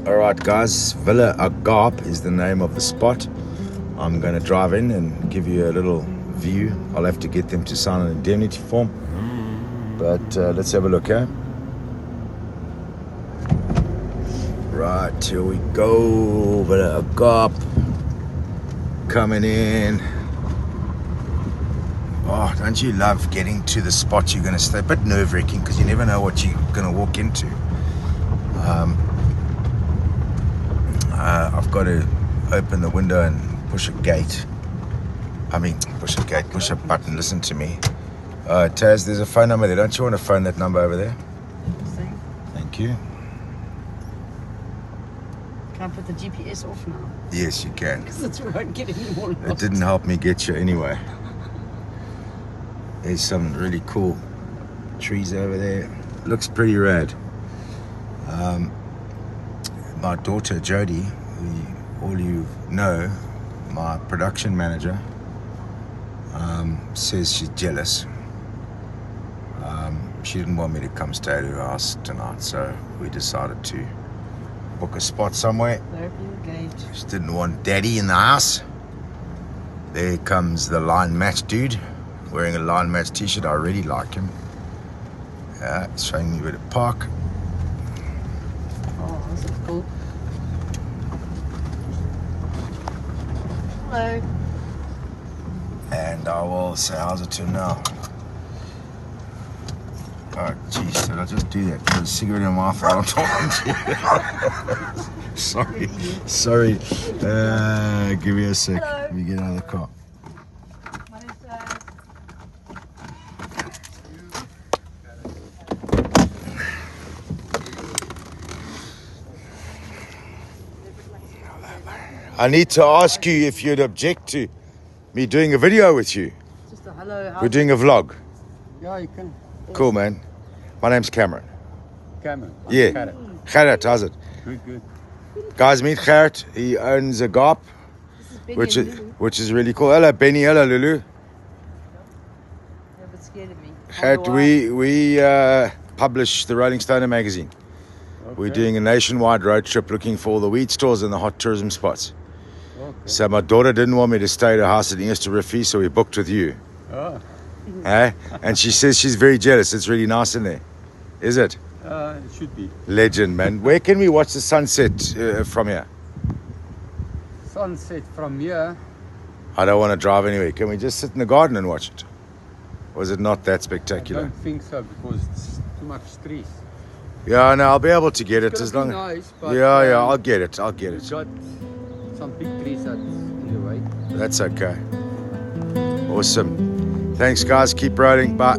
Alright guys, Villa Agape is the name of the spot. I'm going to drive in and give you a little view. I'll have to get them to sign an indemnity form. But let's have a look, eh? Right, here we go. Villa Agape. Coming in. Oh, don't you love getting to the spot you're going to stay? A bit nerve-wracking because you never know what you're going to walk into. I've got to open the window and push a gate. Push a button. Listen to me. Taz, there's a phone number there. Don't you want to phone that number over there? Thank you. Can I put the GPS off now? Yes, you can. Because it won't get any more lost. It didn't help me get you anyway. There's some really cool trees over there. Looks pretty rad. My daughter Jody, who all you know, my production manager, says she's jealous. She didn't want me to come stay at her house tonight, so we decided to book a spot somewhere. There be the gate. She didn't want daddy in the house. There comes the line match dude, wearing a line match t-shirt. I really like him. Showing me where to park. Oh, this is cool. Hello. And I will say, how's it to him now? Oh, jeez, did I just do that? Put a cigarette in my mouth while I'm talking to you. Sorry. Give me a sec. Hello. Let me get out of the car. My name's I need to ask you if you'd object to me doing a video with you. just a hello. We're doing a vlog. Yeah, you can. Cool, man. My name's Cameron. Cameron. Yeah. Gerrit, how's it? Good. Guys, meet Gerrit. He owns Agape, This is Benny and Lulu. which is really cool. Hello, Benny. Hello, Lulu. You're a bit scared of me. Gerrit, we publish the RollingStoner magazine. Okay. We're doing a nationwide road trip looking for all the weed stores and the hot tourism spots. Okay. So my daughter didn't want me to stay at her house in Easter Riffy, so we booked with you. Oh, And she says she's very jealous. It's really nice in there. Is it? it should be. Legend, man. Where can we watch the sunset from here? Sunset from here. I don't want to drive anywhere. Can we just sit in the garden and watch it? Or is it not that I spectacular? don't think so because it's too much trees. Yeah, no, I'll be able to get it It's as gonna long be as... nice, but Yeah, I'll get it. We've got some big trees that's in the way. That's okay. Awesome. Thanks, guys. Keep riding. Bye.